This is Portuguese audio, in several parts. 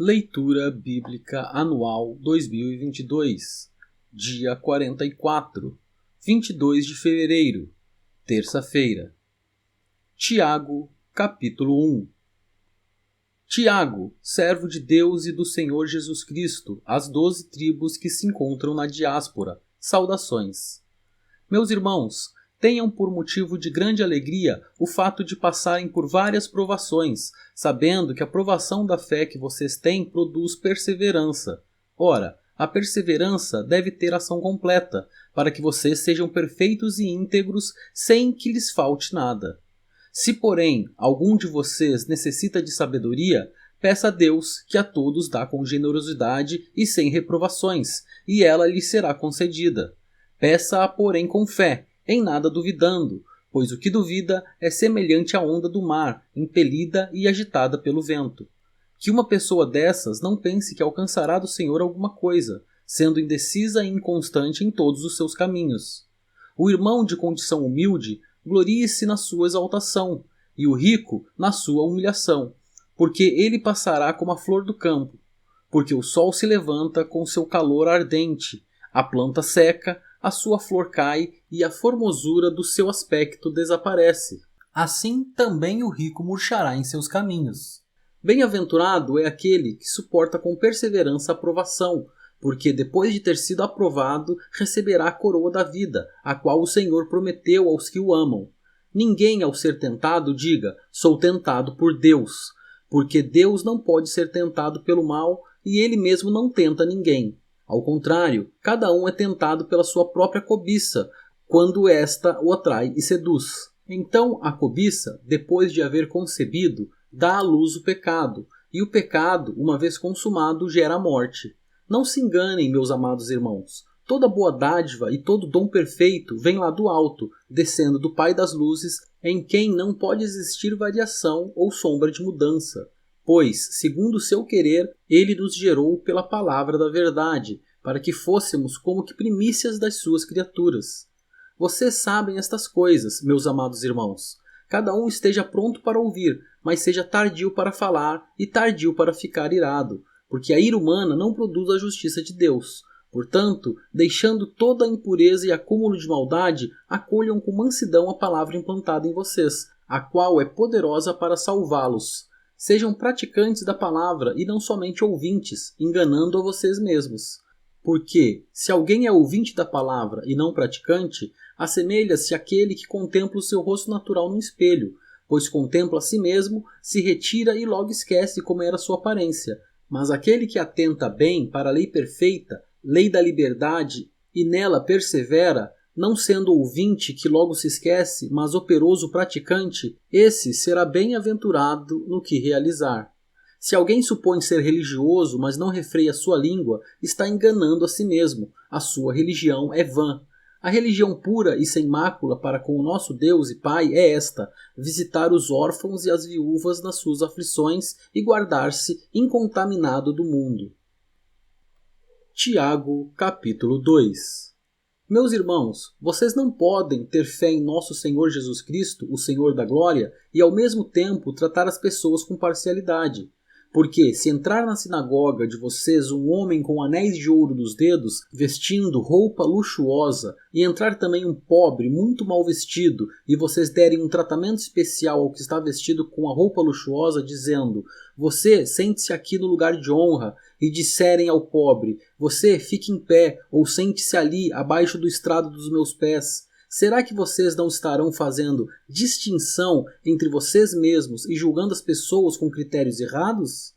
Leitura Bíblica Anual 2022, dia 44, 22 de fevereiro, terça-feira. Tiago, capítulo 1. Tiago, servo de Deus e do Senhor Jesus Cristo, às 12 tribos que se encontram na diáspora, saudações. Meus irmãos, tenham por motivo de grande alegria o fato de passarem por várias provações, sabendo que a provação da fé que vocês têm produz perseverança. Ora, a perseverança deve ter ação completa, para que vocês sejam perfeitos e íntegros, sem que lhes falte nada. Se, porém, algum de vocês necessita de sabedoria, peça a Deus, que a todos dá com generosidade e sem reprovações, e ela lhe será concedida. Peça-a, porém, com fé, em nada duvidando, pois o que duvida é semelhante à onda do mar, impelida e agitada pelo vento. Que uma pessoa dessas não pense que alcançará do Senhor alguma coisa, sendo indecisa e inconstante em todos os seus caminhos. O irmão de condição humilde glorie-se na sua exaltação, e o rico na sua humilhação, porque ele passará como a flor do campo. Porque o sol se levanta com seu calor ardente, a planta seca, a sua flor cai e a formosura do seu aspecto desaparece. Assim também o rico murchará em seus caminhos. Bem-aventurado é aquele que suporta com perseverança a provação, porque depois de ter sido aprovado, receberá a coroa da vida, a qual o Senhor prometeu aos que o amam. Ninguém, ao ser tentado, diga, sou tentado por Deus, porque Deus não pode ser tentado pelo mal e ele mesmo não tenta ninguém. Ao contrário, cada um é tentado pela sua própria cobiça, quando esta o atrai e seduz. Então a cobiça, depois de haver concebido, dá à luz o pecado, e o pecado, uma vez consumado, gera a morte. Não se enganem, meus amados irmãos. Toda boa dádiva e todo dom perfeito vem lá do alto, descendo do Pai das luzes, em quem não pode existir variação ou sombra de mudança. Pois, segundo o seu querer, ele nos gerou pela palavra da verdade, para que fôssemos como que primícias das suas criaturas. Vocês sabem estas coisas, meus amados irmãos. Cada um esteja pronto para ouvir, mas seja tardio para falar e tardio para ficar irado, porque a ira humana não produz a justiça de Deus. Portanto, deixando toda a impureza e acúmulo de maldade, acolham com mansidão a palavra implantada em vocês, a qual é poderosa para salvá-los. Sejam praticantes da palavra e não somente ouvintes, enganando a vocês mesmos. Porque, se alguém é ouvinte da palavra e não praticante, assemelha-se àquele que contempla o seu rosto natural no espelho, pois contempla a si mesmo, se retira e logo esquece como era sua aparência. Mas aquele que atenta bem para a lei perfeita, lei da liberdade, e nela persevera, não sendo ouvinte que logo se esquece, mas operoso praticante, esse será bem-aventurado no que realizar. Se alguém supõe ser religioso, mas não refreia sua língua, está enganando a si mesmo. A sua religião é vã. A religião pura e sem mácula para com o nosso Deus e Pai é esta: visitar os órfãos e as viúvas nas suas aflições e guardar-se incontaminado do mundo. Tiago, capítulo 2. Meus irmãos, vocês não podem ter fé em nosso Senhor Jesus Cristo, o Senhor da Glória, e ao mesmo tempo tratar as pessoas com parcialidade. Porque, se entrar na sinagoga de vocês um homem com anéis de ouro nos dedos, vestindo roupa luxuosa, e entrar também um pobre, muito mal vestido, e vocês derem um tratamento especial ao que está vestido com a roupa luxuosa, dizendo, você sente-se aqui no lugar de honra, e disserem ao pobre, você fique em pé, ou sente-se ali, abaixo do estrado dos meus pés, será que vocês não estarão fazendo distinção entre vocês mesmos e julgando as pessoas com critérios errados?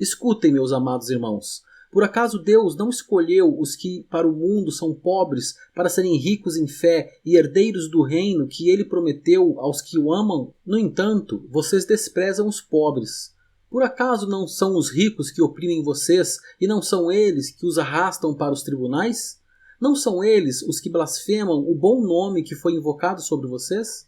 Escutem, meus amados irmãos. Por acaso Deus não escolheu os que para o mundo são pobres para serem ricos em fé e herdeiros do reino que ele prometeu aos que o amam? No entanto, vocês desprezam os pobres. Por acaso não são os ricos que oprimem vocês e não são eles que os arrastam para os tribunais? Não são eles os que blasfemam o bom nome que foi invocado sobre vocês?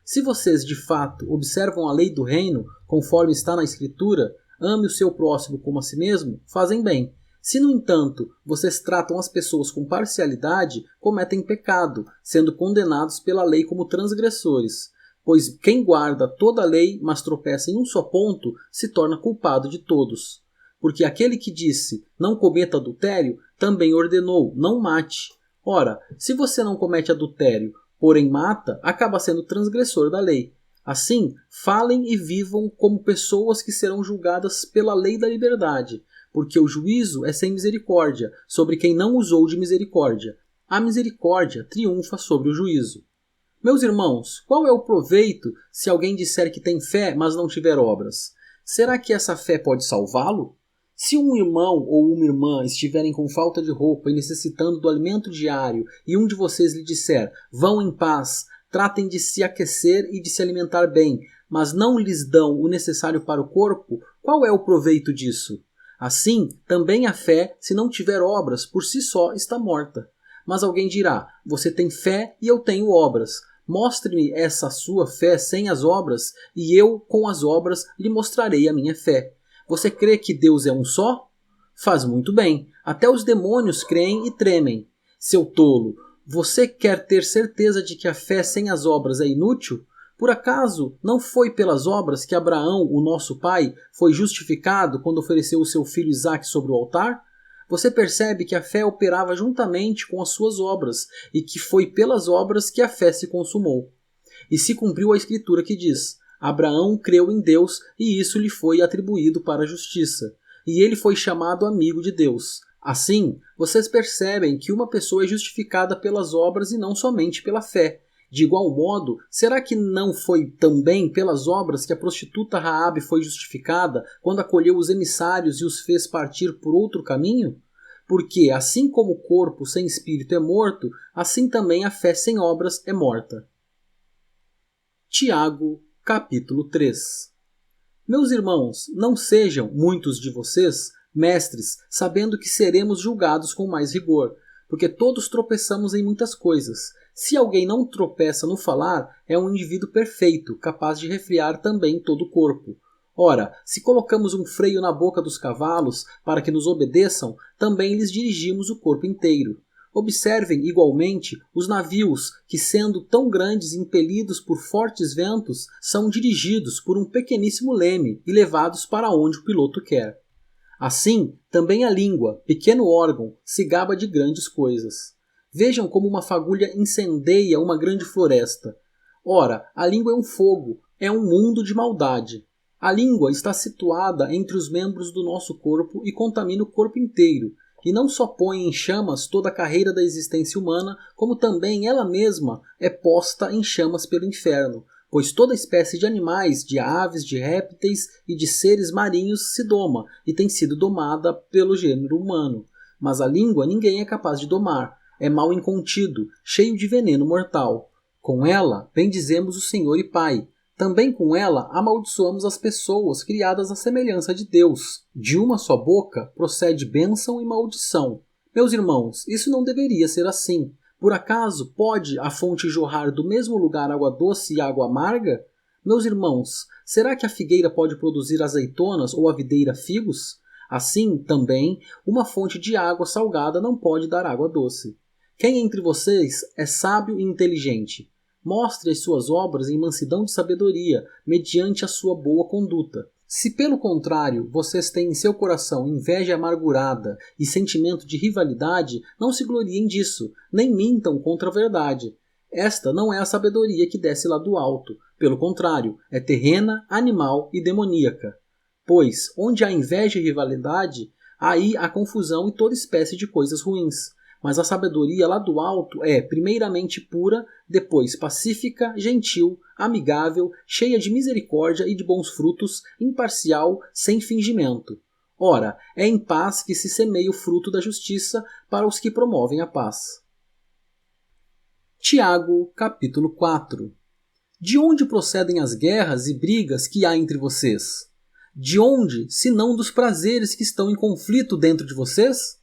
Se vocês, de fato, observam a lei do reino, conforme está na Escritura, ame o seu próximo como a si mesmo, fazem bem. Se, no entanto, vocês tratam as pessoas com parcialidade, cometem pecado, sendo condenados pela lei como transgressores. Pois quem guarda toda a lei, mas tropeça em um só ponto, se torna culpado de todos. porque aquele que disse, não cometa adultério, também ordenou, não mate. Ora, se você não comete adultério, porém mata, acaba sendo transgressor da lei. Assim, falem e vivam como pessoas que serão julgadas pela lei da liberdade, porque o juízo é sem misericórdia sobre quem não usou de misericórdia. A misericórdia triunfa sobre o juízo. Meus irmãos, qual é o proveito se alguém disser que tem fé, mas não tiver obras? Será que essa fé pode salvá-lo? Se um irmão ou uma irmã estiverem com falta de roupa e necessitando do alimento diário, e um de vocês lhe disser, vão em paz, tratem de se aquecer e de se alimentar bem, mas não lhes dão o necessário para o corpo, qual é o proveito disso? Assim, também a fé, se não tiver obras, por si só está morta. Mas alguém dirá, você tem fé e eu tenho obras. Mostre-me essa sua fé sem as obras, e eu, com as obras, lhe mostrarei a minha fé. Você crê que Deus é um só? Faz muito bem. Até os demônios creem e tremem. Seu tolo, você quer ter certeza de que a fé sem as obras é inútil? Por acaso não foi pelas obras que Abraão, o nosso pai, foi justificado quando ofereceu o seu filho Isaque sobre o altar? Você percebe que a fé operava juntamente com as suas obras, e que foi pelas obras que a fé se consumou. E se cumpriu a escritura que diz, Abraão creu em Deus e isso lhe foi atribuído para a justiça, e ele foi chamado amigo de Deus. Assim, vocês percebem que uma pessoa é justificada pelas obras e não somente pela fé. De igual modo, será que não foi também pelas obras que a prostituta Raabe foi justificada quando acolheu os emissários e os fez partir por outro caminho? Porque, assim como o corpo sem espírito é morto, assim também a fé sem obras é morta. Tiago, capítulo 3. Meus irmãos, não sejam, muitos de vocês, mestres, sabendo que seremos julgados com mais rigor, porque todos tropeçamos em muitas coisas. Se alguém não tropeça no falar, é um indivíduo perfeito, capaz de refrear também todo o corpo. Ora, se colocamos um freio na boca dos cavalos para que nos obedeçam, também lhes dirigimos o corpo inteiro. Observem, igualmente, os navios que, sendo tão grandes e impelidos por fortes ventos, são dirigidos por um pequeníssimo leme e levados para onde o piloto quer. Assim, também a língua, pequeno órgão, se gaba de grandes coisas. Vejam como uma fagulha incendeia uma grande floresta. Ora, a língua é um fogo, é um mundo de maldade. A língua está situada entre os membros do nosso corpo e contamina o corpo inteiro, e não só põe em chamas toda a carreira da existência humana, como também ela mesma é posta em chamas pelo inferno, pois toda espécie de animais, de aves, de répteis e de seres marinhos se doma e tem sido domada pelo gênero humano. Mas a língua ninguém é capaz de domar, é mal incontido, cheio de veneno mortal. Com ela bendizemos o Senhor e Pai. Também com ela amaldiçoamos as pessoas criadas à semelhança de Deus. De uma só boca procede bênção e maldição. Meus irmãos, isso não deveria ser assim. Por acaso pode a fonte jorrar do mesmo lugar água doce e água amarga? Meus irmãos, será que a figueira pode produzir azeitonas ou a videira figos? Assim, também, uma fonte de água salgada não pode dar água doce. Quem entre vocês é sábio e inteligente? Mostre as suas obras em mansidão de sabedoria, mediante a sua boa conduta. Se, pelo contrário, vocês têm em seu coração inveja amargurada e sentimento de rivalidade, não se gloriem disso, nem mintam contra a verdade. Esta não é a sabedoria que desce lá do alto. Pelo contrário, é terrena, animal e demoníaca. Pois, onde há inveja e rivalidade, aí há confusão e toda espécie de coisas ruins. Mas a sabedoria lá do alto é, primeiramente, pura, depois pacífica, gentil, amigável, cheia de misericórdia e de bons frutos, imparcial, sem fingimento. Ora, é em paz que se semeia o fruto da justiça para os que promovem a paz. Tiago, capítulo 4. De onde procedem as guerras e brigas que há entre vocês? De onde, senão dos prazeres que estão em conflito dentro de vocês?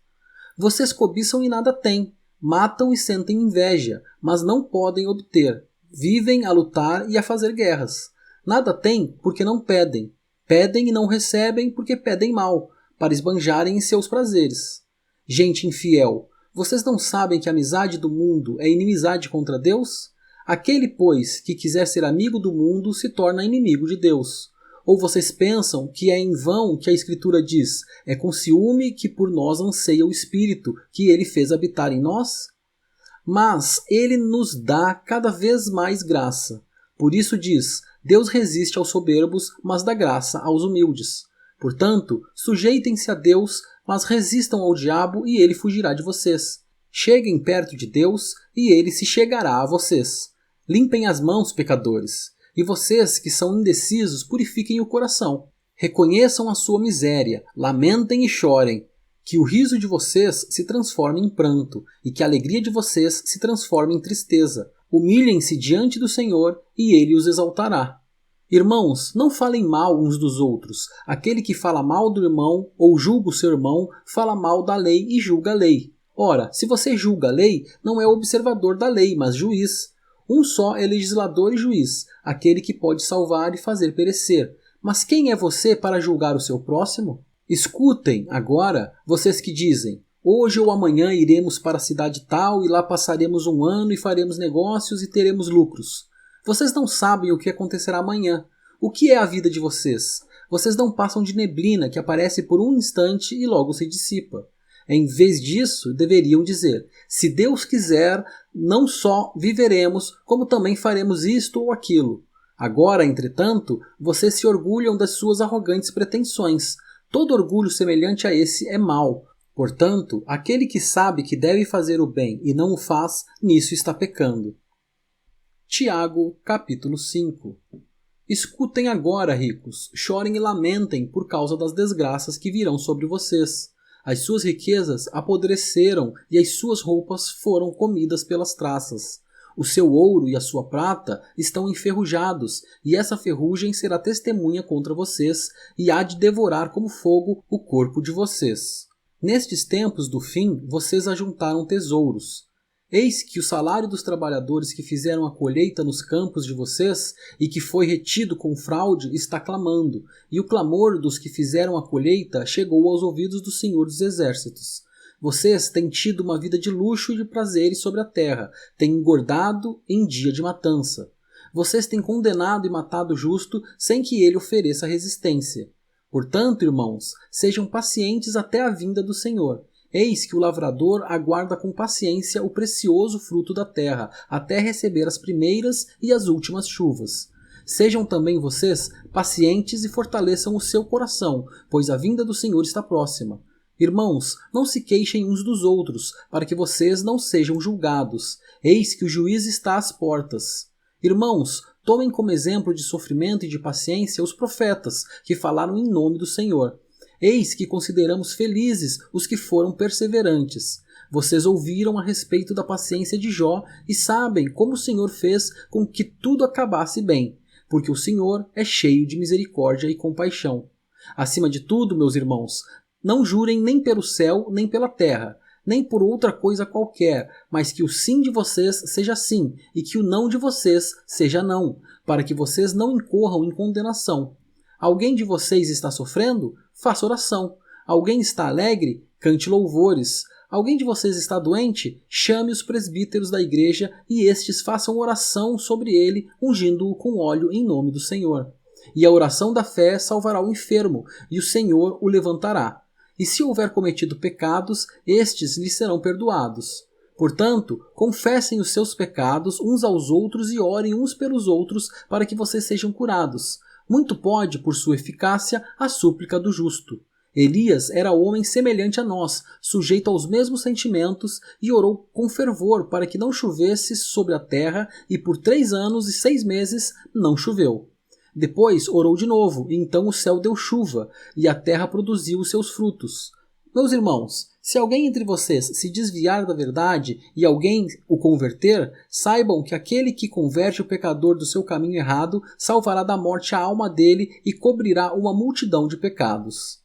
Vocês cobiçam e nada têm, matam e sentem inveja, mas não podem obter. Vivem a lutar e a fazer guerras. Nada têm porque não pedem. Pedem e não recebem porque pedem mal, para esbanjarem em seus prazeres. Gente infiel, vocês não sabem que a amizade do mundo é inimizade contra Deus? Aquele, pois, que quiser ser amigo do mundo se torna inimigo de Deus. Ou vocês pensam que é em vão que a Escritura diz: é com ciúme que por nós anseia o Espírito, que ele fez habitar em nós? Mas ele nos dá cada vez mais graça. Por isso diz: Deus resiste aos soberbos, mas dá graça aos humildes. Portanto, sujeitem-se a Deus, mas resistam ao diabo e ele fugirá de vocês. Cheguem perto de Deus e ele se chegará a vocês. Limpem as mãos, pecadores. E vocês que são indecisos, purifiquem o coração. Reconheçam a sua miséria, lamentem e chorem. Que o riso de vocês se transforme em pranto, e que a alegria de vocês se transforme em tristeza. Humilhem-se diante do Senhor, e Ele os exaltará. Irmãos, não falem mal uns dos outros. Aquele que fala mal do irmão, ou julga o seu irmão, fala mal da lei e julga a lei. Ora, se você julga a lei, não é observador da lei, mas juiz. Um só é legislador e juiz, aquele que pode salvar e fazer perecer. Mas quem é você para julgar o seu próximo? Escutem, agora, vocês que dizem: hoje ou amanhã iremos para a cidade tal e lá passaremos um ano e faremos negócios e teremos lucros. Vocês não sabem o que acontecerá amanhã. O que é a vida de vocês? Vocês não passam de neblina que aparece por um instante e logo se dissipa. Em vez disso, deveriam dizer: se Deus quiser, não só viveremos, como também faremos isto ou aquilo. Agora, entretanto, vocês se orgulham das suas arrogantes pretensões. Todo orgulho semelhante a esse é mau. Portanto, aquele que sabe que deve fazer o bem e não o faz, nisso está pecando. Tiago, capítulo 5. Escutem agora, ricos, chorem e lamentem por causa das desgraças que virão sobre vocês. As suas riquezas apodreceram e as suas roupas foram comidas pelas traças. O seu ouro e a sua prata estão enferrujados, e essa ferrugem será testemunha contra vocês, e há de devorar como fogo o corpo de vocês. Nestes tempos do fim, vocês ajuntaram tesouros. Eis que o salário dos trabalhadores que fizeram a colheita nos campos de vocês e que foi retido com fraude está clamando, e o clamor dos que fizeram a colheita chegou aos ouvidos do Senhor dos Exércitos. Vocês têm tido uma vida de luxo e de prazeres sobre a terra, têm engordado em dia de matança. Vocês têm condenado e matado o justo sem que ele ofereça resistência. Portanto, irmãos, sejam pacientes até a vinda do Senhor. Eis que o lavrador aguarda com paciência o precioso fruto da terra, até receber as primeiras e as últimas chuvas. Sejam também vocês pacientes e fortaleçam o seu coração, pois a vinda do Senhor está próxima. Irmãos, não se queixem uns dos outros, para que vocês não sejam julgados. Eis que o juiz está às portas. Irmãos, tomem como exemplo de sofrimento e de paciência os profetas, que falaram em nome do Senhor. Eis que consideramos felizes os que foram perseverantes. Vocês ouviram a respeito da paciência de Jó e sabem como o Senhor fez com que tudo acabasse bem, porque o Senhor é cheio de misericórdia e compaixão. Acima de tudo, meus irmãos, não jurem nem pelo céu nem pela terra, nem por outra coisa qualquer, mas que o sim de vocês seja sim e que o não de vocês seja não, para que vocês não incorram em condenação. Alguém de vocês está sofrendo? Faça oração. Alguém está alegre? Cante louvores. Alguém de vocês está doente? Chame os presbíteros da igreja e estes façam oração sobre ele, ungindo-o com óleo em nome do Senhor. E a oração da fé salvará o enfermo, e o Senhor o levantará. E se houver cometido pecados, estes lhe serão perdoados. Portanto, confessem os seus pecados uns aos outros e orem uns pelos outros para que vocês sejam curados. Muito pode, por sua eficácia, a súplica do justo. Elias era homem semelhante a nós, sujeito aos mesmos sentimentos, e orou com fervor para que não chovesse sobre a terra, e por 3 anos e 6 meses não choveu. Depois orou de novo, e então o céu deu chuva, e a terra produziu os seus frutos. Meus irmãos, se alguém entre vocês se desviar da verdade e alguém o converter, saibam que aquele que converte o pecador do seu caminho errado salvará da morte a alma dele e cobrirá uma multidão de pecados.